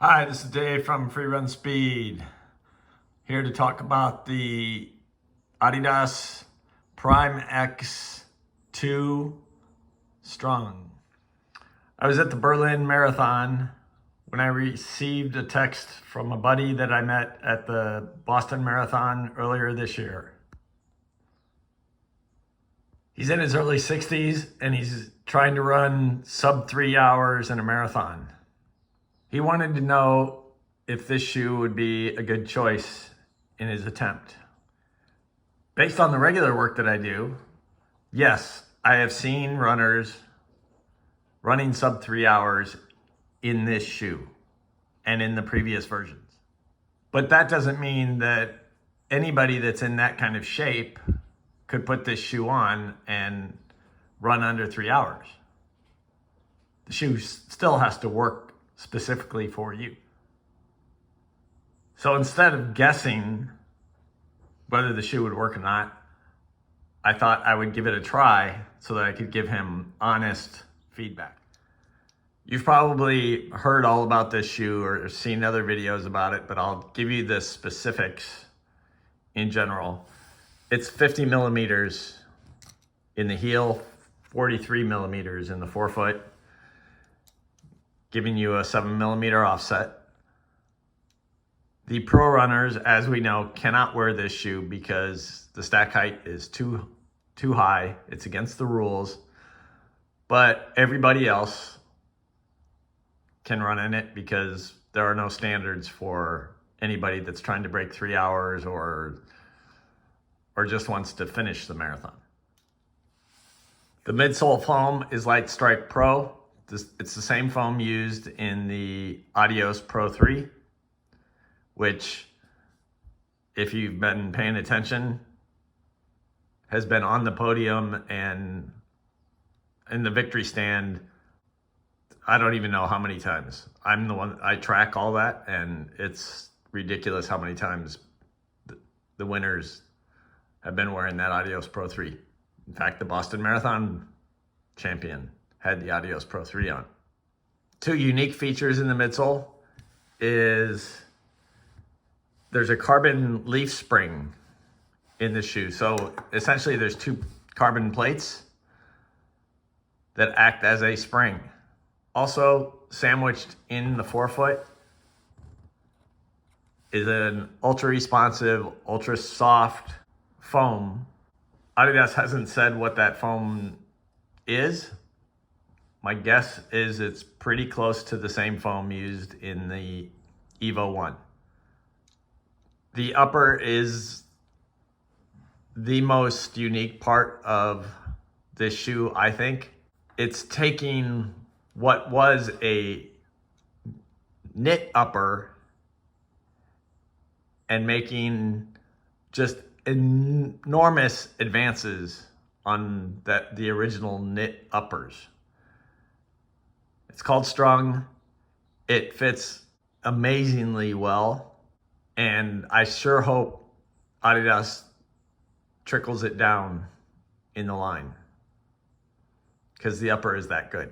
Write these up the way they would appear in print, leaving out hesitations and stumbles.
Hi, this is Dave from Free Run Speed, here to talk about the Adidas Prime X2 Strung. I was at the Berlin Marathon when I received a text from a buddy that I met at the Boston Marathon earlier this year. He's in his early 60s and he's trying to run sub 3 hours in a marathon. He wanted to know if this shoe would be a good choice in his attempt. Based on the regular work that I do, yes, I have seen runners running sub 3 hours in this shoe and in the previous versions. But that doesn't mean that anybody that's in that kind of shape could put this shoe on and run under 3 hours. The shoe still has to work specifically for you. So instead of guessing whether the shoe would work or not, I thought I would give it a try so that I could give him honest feedback. You've probably heard all about this shoe or seen other videos about it, but I'll give you the specifics in general. It's 50 millimeters in the heel, 43 millimeters in the forefoot, giving you a 7 millimeter offset. The pro runners, as we know, cannot wear this shoe because the stack height is too high. It's against the rules. But everybody else can run in it because there are no standards for anybody that's trying to break 3 hours or just wants to finish the marathon. The midsole foam is Light Strike Pro. It's the same foam used in the Adios Pro 3, which, if you've been paying attention, has been on the podium and in the victory stand, I don't even know how many times. I'm the one, I track all that, and it's ridiculous how many times the winners have been wearing that Adios Pro 3. In fact, the Boston Marathon champion had the Adios Pro 3 on. Two unique features in the midsole is there's a carbon leaf spring in the shoe. So essentially there's two carbon plates that act as a spring. Also sandwiched in the forefoot is an ultra responsive, ultra soft foam. Adidas hasn't said what that foam is. My guess is it's pretty close to the same foam used in the Evo 1. The upper is the most unique part of this shoe, I think. It's taking what was a knit upper and making just enormous advances on the original knit uppers. It's called Strung. It fits amazingly well, and I sure hope Adidas trickles it down in the line because the upper is that good.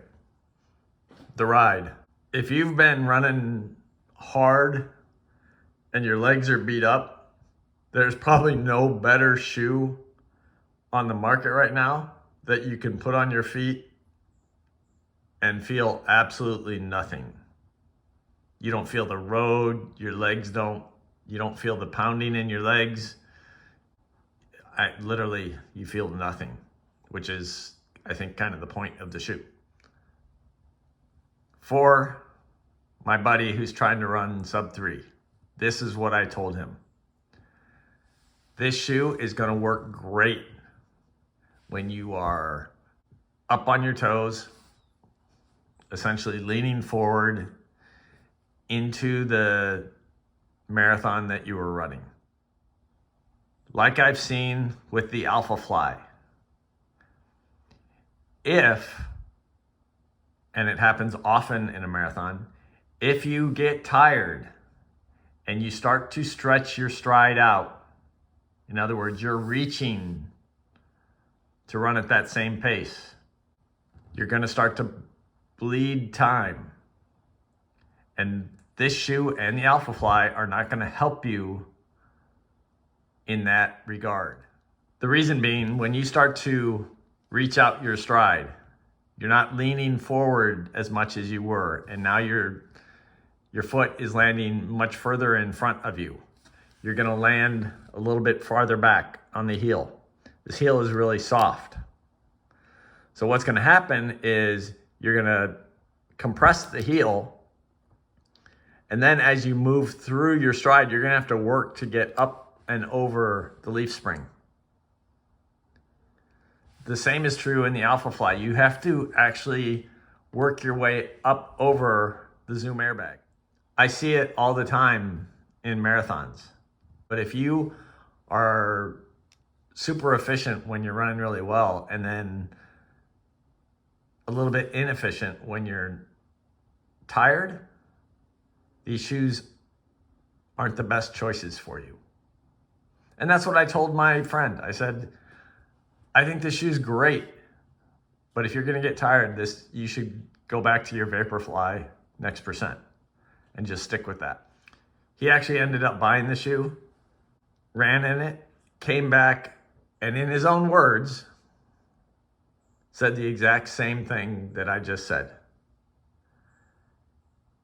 The ride. If you've been running hard and your legs are beat up, there's probably no better shoe on the market right now that you can put on your feet and feel absolutely nothing. You don't feel the road, your legs you don't feel the pounding in your legs. Literally, you feel nothing, which is, I think, kind of the point of the shoe. For my buddy who's trying to run sub 3, this is what I told him. This shoe is gonna work great when you are up on your toes, essentially leaning forward into the marathon that you were running. Like I've seen with the Alpha Fly. If, and it happens often in a marathon, if you get tired and you start to stretch your stride out, in other words, you're reaching to run at that same pace, you're gonna start to bleed time. And this shoe and the Alpha Fly are not going to help you in that regard. The reason being, when you start to reach out your stride, you're not leaning forward as much as you were, and now your foot is landing much further in front of you. You're going to land a little bit farther back on the heel. This heel is really soft. So what's going to happen is you're going to compress the heel, and then as you move through your stride, you're going to have to work to get up and over the leaf spring. The same is true in the Alpha Fly. You have to actually work your way up over the Zoom airbag. I see it all the time in marathons. But if you are super efficient when you're running really well, and then a little bit inefficient when you're tired, these shoes aren't the best choices for you. And that's what I told my friend. I said, I think this shoe's great, but if you're gonna get tired, you should go back to your Vaporfly Next Percent and just stick with that. He actually ended up buying the shoe, ran in it, came back, and in his own words, said the exact same thing that I just said.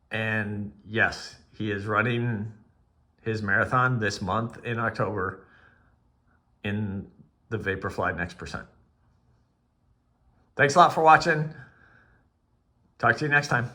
And yes, he is running his marathon this month in October in the Vaporfly Next Percent. Thanks a lot for watching. Talk to you next time.